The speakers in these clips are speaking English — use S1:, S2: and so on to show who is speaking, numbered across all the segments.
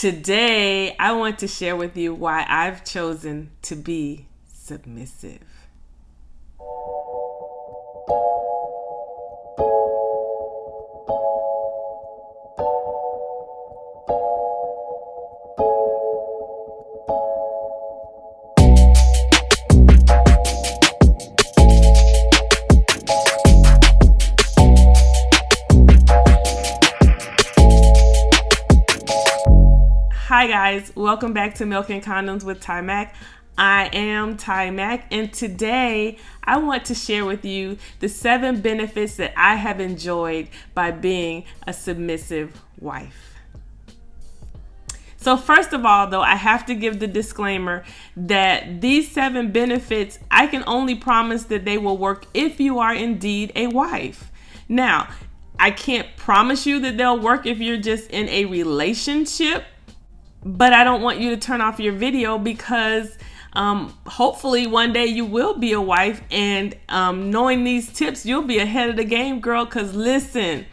S1: Today, I want to share with you why I've chosen to be submissive. Hi guys, welcome back to Milk and Condoms with Mack. I am Mack, and today I want to share with you the 7 benefits that I have enjoyed by being a submissive wife. So first of all, though, I have to give the disclaimer that these 7 benefits, I can only promise that they will work if you are indeed a wife. Now, I can't promise you that they'll work if you're just in a relationship, but I don't want you to turn off your video because hopefully one day you will be a wife, and knowing these tips, you'll be ahead of the game, girl. Because listen,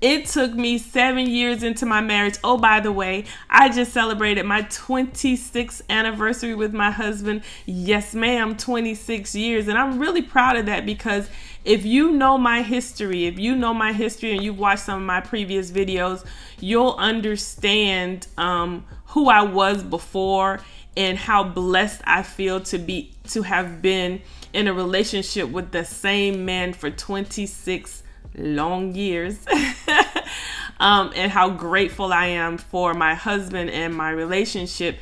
S1: it took me 7 years into my marriage. Oh, by the way, I just celebrated my 26th anniversary with my husband. Yes, ma'am, 26 years. And I'm really proud of that because if you know my history, and you've watched some of my previous videos, you'll understand who I was before and how blessed I feel to have been in a relationship with the same man for 26 long years. And how grateful I am for my husband and my relationship.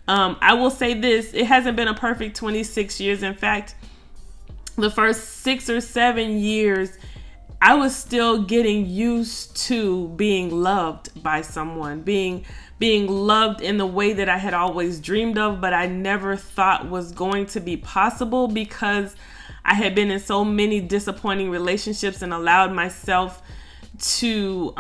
S1: I will say this, it hasn't been a perfect 26 years. In fact, the first 6 or 7 years, I was still getting used to being loved by someone, being loved in the way that I had always dreamed of, but I never thought was going to be possible because I had been in so many disappointing relationships and allowed myself to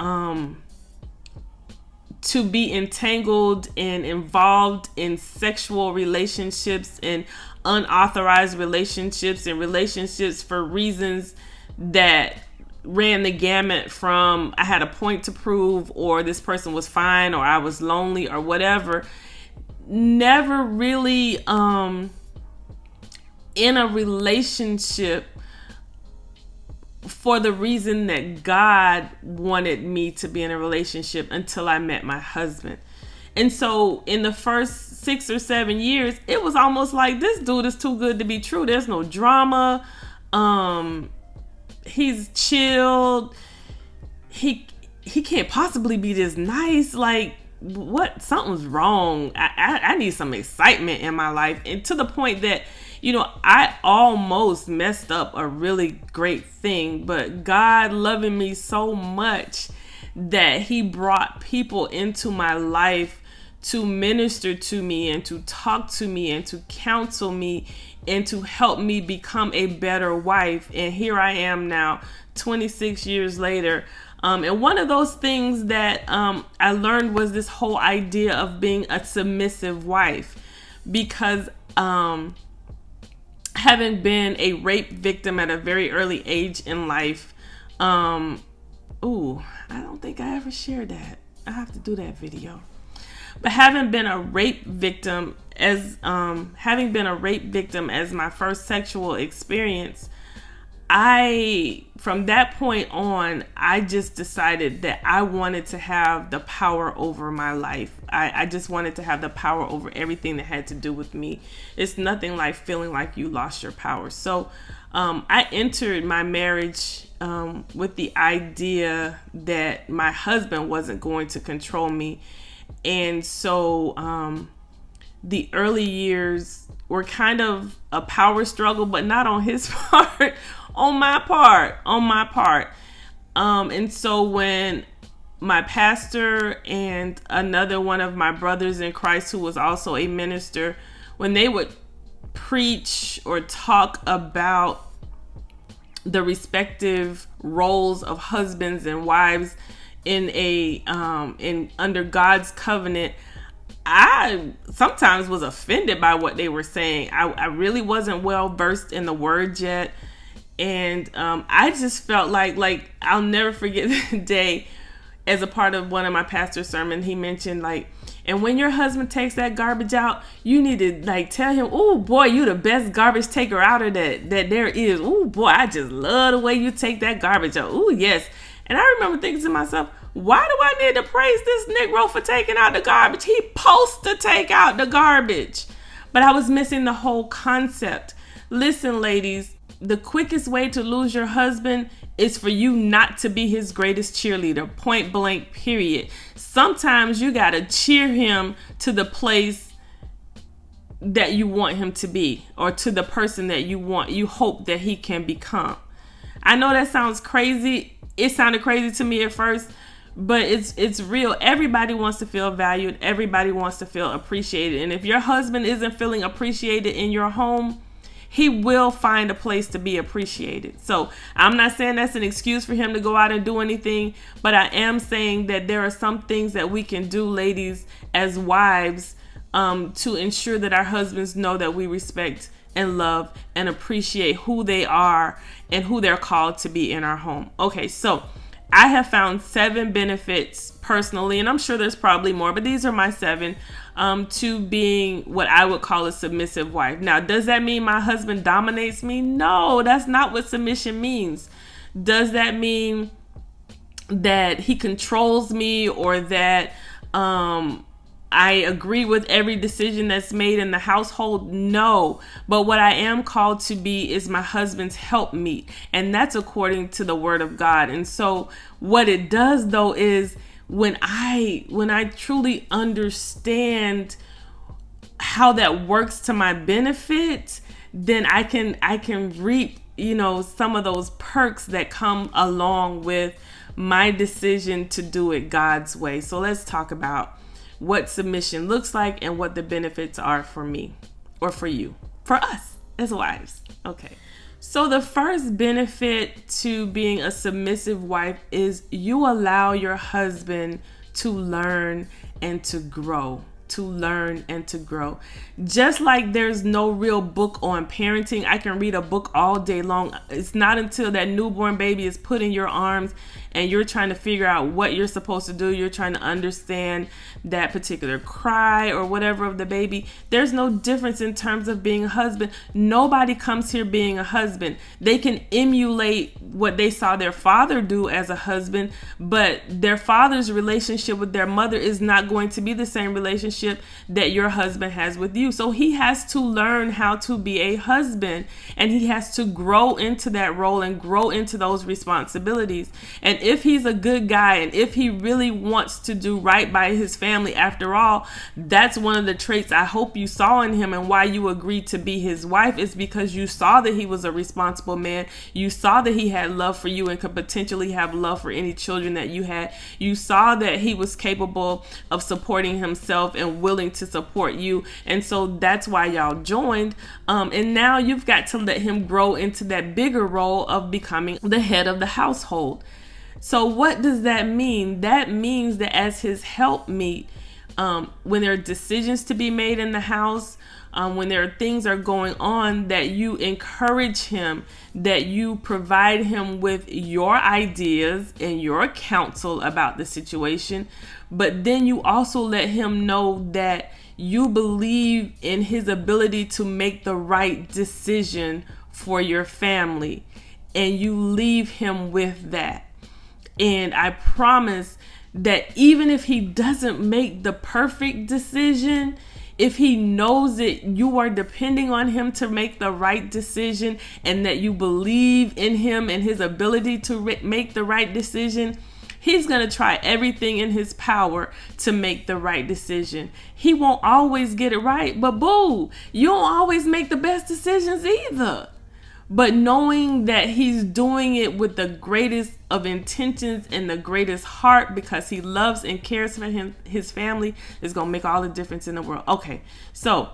S1: be entangled and involved in sexual relationships and unauthorized relationships and relationships for reasons that ran the gamut from I had a point to prove, or this person was fine, or I was lonely, or whatever. Never really in a relationship for the reason that God wanted me to be in a relationship until I met my husband. And so in the first 6 or 7 years, it was almost like this dude is too good to be true. There's no drama. He's chilled. He can't possibly be this nice. Like, what? Something's wrong. I need some excitement in my life. And to the point that, I almost messed up a really great thing, but God loving me so much that he brought people into my life to minister to me and to talk to me and to counsel me and to help me become a better wife. And here I am now, 26 years later. And one of those things that I learned was this whole idea of being a submissive wife, because having been a rape victim at a very early age in life, I don't think I ever shared that. I have to do that video. But having been a rape victim as my first sexual experience, from that point on, I just decided that I wanted to have the power over my life. I just wanted to have the power over everything that had to do with me. It's nothing like feeling like you lost your power. So I entered my marriage with the idea that my husband wasn't going to control me. And so the early years were kind of a power struggle, but not on his part, on my part. And so when my pastor and another one of my brothers in Christ, who was also a minister, when they would preach or talk about the respective roles of husbands and wives in under God's covenant, I sometimes was offended by what they were saying. I really wasn't well versed in the word yet. And I just felt like I'll never forget the day as a part of one of my pastor's sermons, he mentioned like, and when your husband takes that garbage out, you need to like tell him, "Oh boy, you the best garbage taker out of that there is. Oh boy, I just love the way you take that garbage out. Oh yes." And I remember thinking to myself, why do I need to praise this Negro for taking out the garbage? He supposed to take out the garbage. But I was missing the whole concept. Listen, ladies, the quickest way to lose your husband is for you not to be his greatest cheerleader, point blank, period. Sometimes you got to cheer him to the place that you want him to be, or to the person that you hope that he can become. I know that sounds crazy. It sounded crazy to me at first, but it's real. Everybody wants to feel valued. Everybody wants to feel appreciated. And if your husband isn't feeling appreciated in your home, he will find a place to be appreciated. So I'm not saying that's an excuse for him to go out and do anything, but I am saying that there are some things that we can do, ladies, as wives, to ensure that our husbands know that we respect and love and appreciate who they are and who they're called to be in our home. Okay, so I have found 7 benefits personally, and I'm sure there's probably more, but these are my 7 to being what I would call a submissive wife. Now, does that mean my husband dominates me? No, that's not what submission means. Does that mean that he controls me, or that I agree with every decision that's made in the household? No. But what I am called to be is my husband's helpmeet, and that's according to the word of God. And so what it does, though, is when I truly understand how that works to my benefit, then I can reap, some of those perks that come along with my decision to do it God's way. So let's talk about what submission looks like and what the benefits are for me, or for you, for us as wives. Okay. So the first benefit to being a submissive wife is you allow your husband to learn and to grow. Just like there's no real book on parenting. I can read a book all day long. It's not until that newborn baby is put in your arms and you're trying to figure out what you're supposed to do. You're trying to understand that particular cry or whatever of the baby. There's no difference in terms of being a husband. Nobody comes here being a husband. They can emulate what they saw their father do as a husband, but their father's relationship with their mother is not going to be the same relationship that your husband has with you. So he has to learn how to be a husband, and he has to grow into that role and grow into those responsibilities. And if he's a good guy, and if he really wants to do right by his family, after all, that's one of the traits I hope you saw in him, and why you agreed to be his wife is because you saw that he was a responsible man. You saw that he had love for you and could potentially have love for any children that you had. You saw that he was capable of supporting himself and willing to support you. And so that's why y'all joined. And now you've got to let him grow into that bigger role of becoming the head of the household. So what does that mean? That means that as his helpmeet, when there are decisions to be made in the house, when there are things are going on, that you encourage him, that you provide him with your ideas and your counsel about the situation. But then you also let him know that you believe in his ability to make the right decision for your family, and you leave him with that. And I promise that even if he doesn't make the perfect decision, if he knows that you are depending on him to make the right decision, and that you believe in him and his ability to make the right decision, he's going to try everything in his power to make the right decision. He won't always get it right, but boo, you don't always make the best decisions either. But knowing that he's doing it with the greatest of intentions and the greatest heart because he loves and cares for his family, is going to make all the difference in the world. Okay, so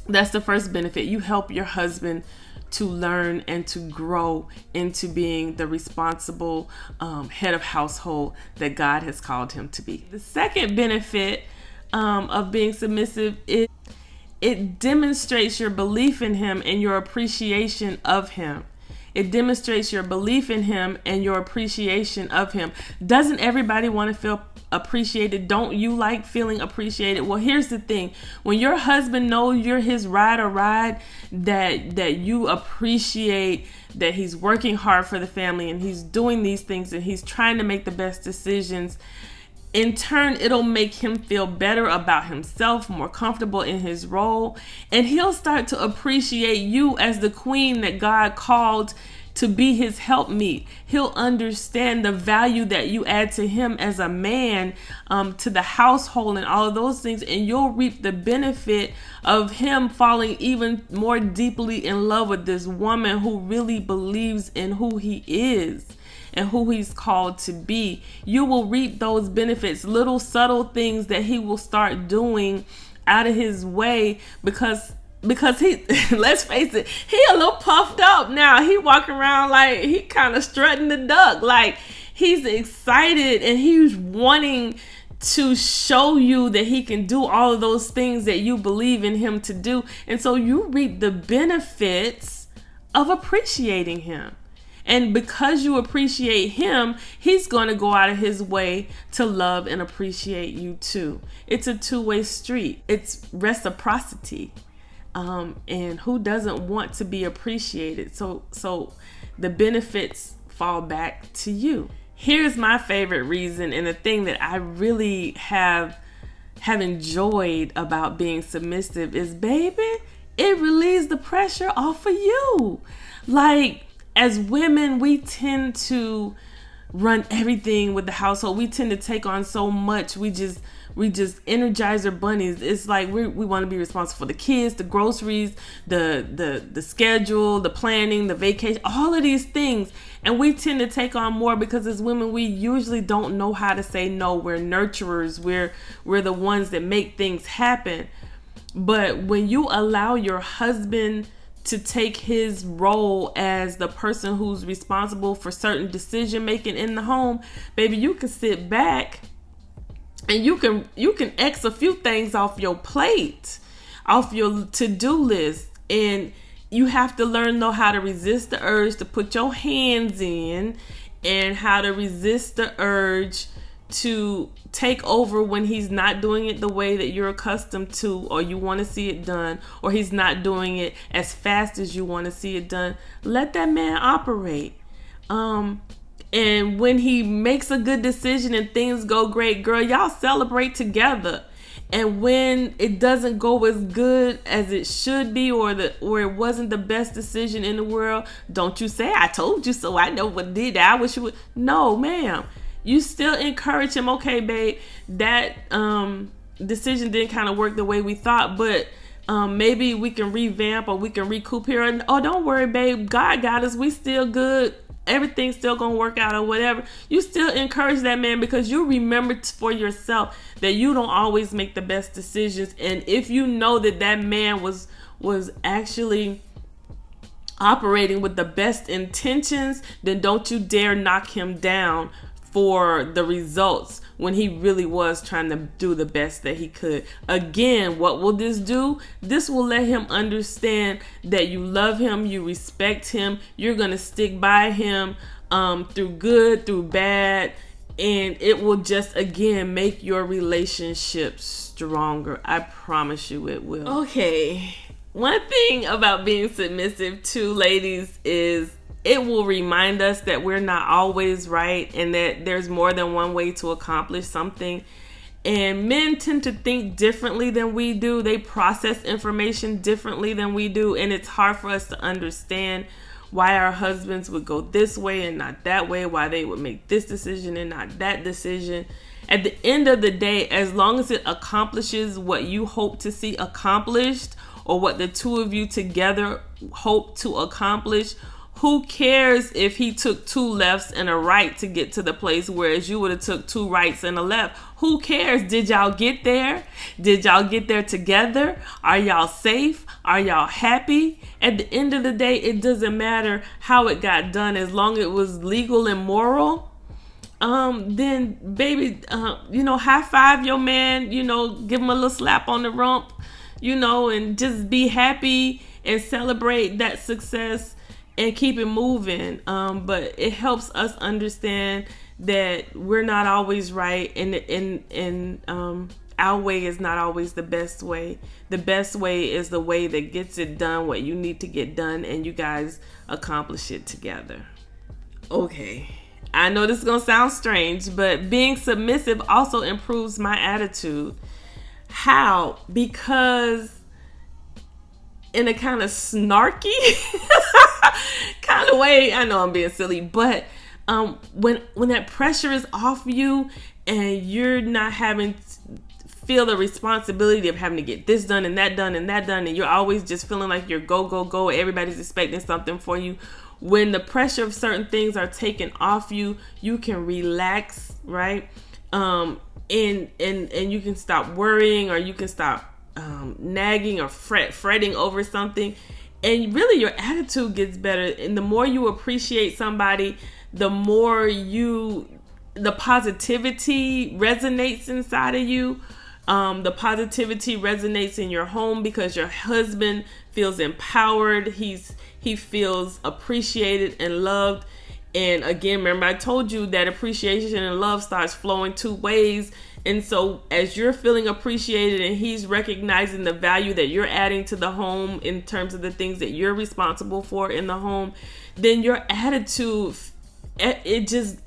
S1: that's the first benefit. You help your husband to learn and to grow into being the responsible head of household that God has called him to be. The second benefit of being submissive is it demonstrates your belief in him and your appreciation of him. It demonstrates your belief in him and your appreciation of him. Doesn't everybody want to feel appreciated? Don't you like feeling appreciated? Well, here's the thing. When your husband knows you're his ride or ride, that you appreciate that he's working hard for the family and he's doing these things and he's trying to make the best decisions, in turn, it'll make him feel better about himself, more comfortable in his role, and he'll start to appreciate you as the queen that God called to be his helpmeet. He'll understand the value that you add to him as a man, to the household and all of those things, and you'll reap the benefit of him falling even more deeply in love with this woman who really believes in who he is and who he's called to be. You will reap those benefits, little subtle things that he will start doing out of his way, because he, let's face it, he a little puffed up now. He walking around like he kind of strutting the duck, like he's excited and he's wanting to show you that he can do all of those things that you believe in him to do. And so you reap the benefits of appreciating him. And because you appreciate him, he's going to go out of his way to love and appreciate you too. It's a two-way street. It's reciprocity. And who doesn't want to be appreciated? So the benefits fall back to you. Here's my favorite reason, and the thing that I really have enjoyed about being submissive is, baby, it relieves the pressure off of you. Like, as women, we tend to run everything with the household. We tend to take on so much. We just energizer bunnies. It's like we want to be responsible for the kids, the groceries, the schedule, the planning, the vacation, all of these things. And we tend to take on more because as women, we usually don't know how to say no. We're nurturers. We're the ones that make things happen. But when you allow your husband to take his role as the person who's responsible for certain decision making in the home, baby, you can sit back and you can X a few things off your plate, off your to-do list. And you have to learn though how to resist the urge to put your hands in, and how to resist the urge to take over when he's not doing it the way that you're accustomed to, or you want to see it done, or he's not doing it as fast as you want to see it done. Let that man operate. And when he makes a good decision and things go great, girl, y'all celebrate together. And when it doesn't go as good as it should be, or it wasn't the best decision in the world, don't you say, I told you so, I know what did that, I wish you would. No, ma'am. You still encourage him. Okay, babe, that decision didn't kind of work the way we thought, but maybe we can revamp, or we can recoup here. And oh, don't worry, babe, God got us. We still good. Everything's still gonna work out, or whatever. You still encourage that man, because you remember for yourself that you don't always make the best decisions. And if you know that man was actually operating with the best intentions, then don't you dare knock him down for the results when he really was trying to do the best that he could. Again, what will this do? This will let him understand that you love him, you respect him, you're going to stick by him through good, through bad, and it will just, again, make your relationship stronger. I promise you it will. Okay, one thing about being submissive too, ladies, is it will remind us that we're not always right, and that there's more than one way to accomplish something. And men tend to think differently than we do. They process information differently than we do. And it's hard for us to understand why our husbands would go this way and not that way, why they would make this decision and not that decision. At the end of the day, as long as it accomplishes what you hope to see accomplished, or what the two of you together hope to accomplish, who cares if he took two lefts and a right to get to the place, whereas you would have took two rights and a left? Who cares? Did y'all get there? Did y'all get there together? Are y'all safe? Are y'all happy? At the end of the day, it doesn't matter how it got done, as long as it was legal and moral. Then baby, high five your man, give him a little slap on the rump, and just be happy and celebrate that success. and keep it moving. But it helps us understand that we're not always right, and our way is not always the best way. The best way is the way that gets it done, what you need to get done, and you guys accomplish it together. Okay, I know this is gonna sound strange, but being submissive also improves my attitude. How? Because in a kind of snarky kind of way, I know I'm being silly, but when that pressure is off you and you're not having feel the responsibility of having to get this done and that done and that done, and you're always just feeling like you're go, everybody's expecting something for you. When the pressure of certain things are taken off you, you can relax, right? And you can stop worrying, or you can stop nagging or fretting over something, and really your attitude gets better. And the more you appreciate somebody, the more the positivity resonates inside of you. The positivity resonates in your home because your husband feels empowered. He feels appreciated and loved. And again, remember I told you that appreciation and love starts flowing two ways. And so as you're feeling appreciated and he's recognizing the value that you're adding to the home in terms of the things that you're responsible for in the home, then your attitude, it just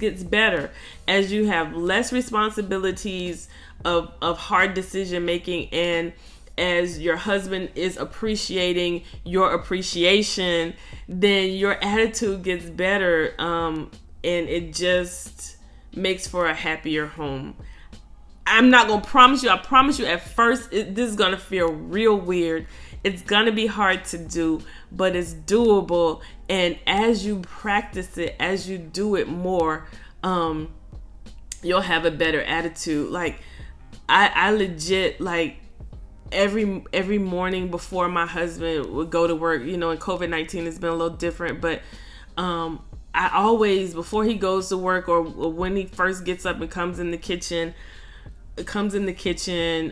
S1: gets better as you have less responsibilities of hard decision making, and as your husband is appreciating your appreciation, then your attitude gets better, and it just makes for a happier home. I'm not gonna promise you. I promise you at first this is gonna feel real weird. It's gonna be hard to do, but it's doable. And as you practice it, as you do it more, you'll have a better attitude. Like I legit, like every morning before my husband would go to work, and COVID-19 has been a little different, but I always, before he goes to work or when he first gets up and comes in the kitchen,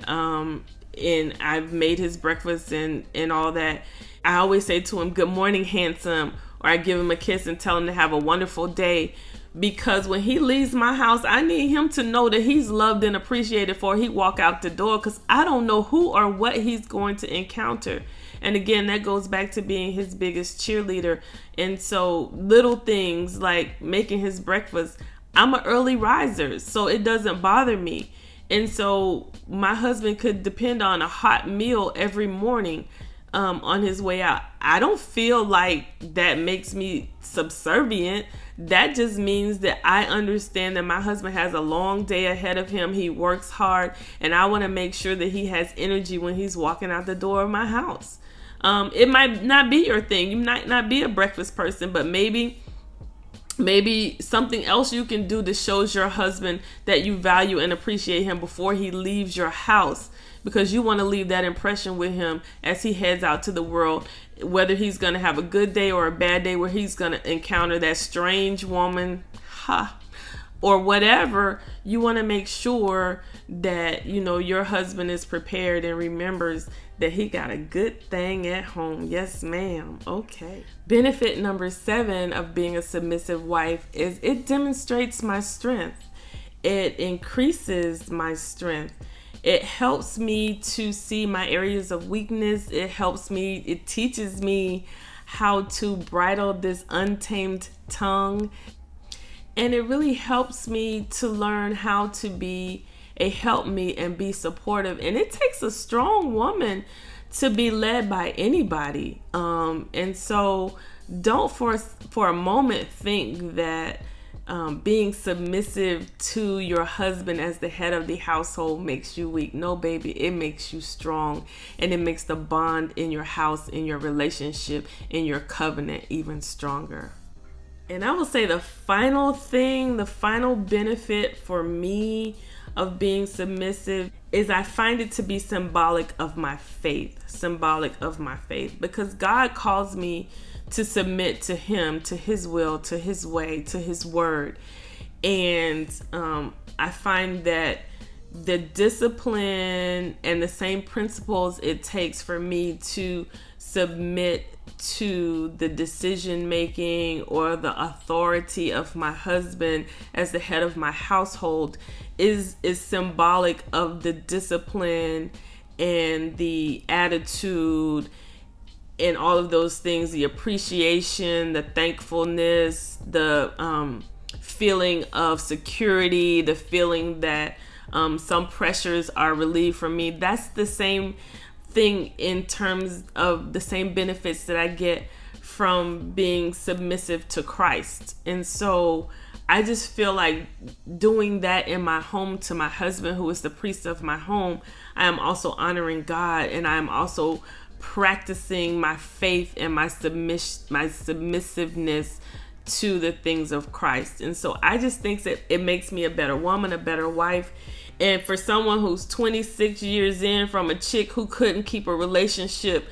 S1: and I've made his breakfast and all that, I always say to him, "Good morning, handsome," or I give him a kiss and tell him to have a wonderful day. Because when he leaves my house, I need him to know that he's loved and appreciated before he walk out the door, because I don't know who or what he's going to encounter. And again, that goes back to being his biggest cheerleader. And so little things like making his breakfast, I'm an early riser, so it doesn't bother me. And so my husband could depend on a hot meal every morning on his way out. I don't feel like that makes me subservient. That just means that I understand that my husband has a long day ahead of him. He works hard, and I want to make sure that he has energy when he's walking out the door of my house. It might not be your thing. You might not be a breakfast person, but maybe something else you can do that shows your husband that you value and appreciate him before he leaves your house, because you want to leave that impression with him as he heads out to the world, whether he's going to have a good day or a bad day where he's going to encounter that strange woman, or whatever. You want to make sure that, your husband is prepared and remembers that he got a good thing at home. Yes, ma'am. Okay. Benefit number 7 of being a submissive wife is it demonstrates my strength. It increases my strength. It helps me to see my areas of weakness. It teaches me how to bridle this untamed tongue. And it really helps me to learn how to be a helpmeet and be supportive. And it takes a strong woman to be led by anybody. And so don't for a moment think that being submissive to your husband as the head of the household makes you weak. No, baby, it makes you strong, and it makes the bond in your house, in your relationship, in your covenant even stronger. And I will say the final benefit for me of being submissive is I find it to be symbolic of my faith, because God calls me to submit to him, to his will, to his way, to his word. And I find that the discipline and the same principles it takes for me to submit to the decision making or the authority of my husband as the head of my household is symbolic of the discipline and the attitude and all of those things, the appreciation, the thankfulness, the feeling of security, the feeling that some pressures are relieved from me. That's the same thing in terms of the same benefits that I get from being submissive to Christ. And so I just feel like doing that in my home to my husband, who is the priest of my home, I am also honoring God, and I am also practicing my faith and my submissiveness to the things of Christ. And so I just think that it makes me a better woman, a better wife. And for someone who's 26 years in from a chick who couldn't keep a relationship,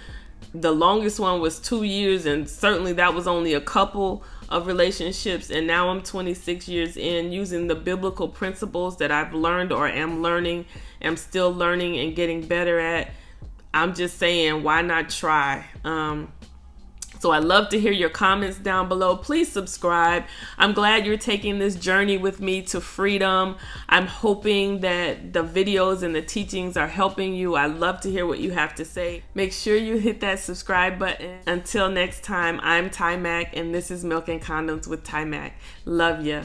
S1: the longest one was 2 years, and certainly that was only a couple of relationships. And now I'm 26 years in, using the biblical principles that I've learned or am still learning and getting better at. I'm just saying, why not try? So I'd love to hear your comments down below. Please subscribe. I'm glad you're taking this journey with me to freedom. I'm hoping that the videos and the teachings are helping you. I'd love to hear what you have to say. Make sure you hit that subscribe button. Until next time, I'm Ty Mack, and this is Milk and Condoms with Ty Mack. Love ya.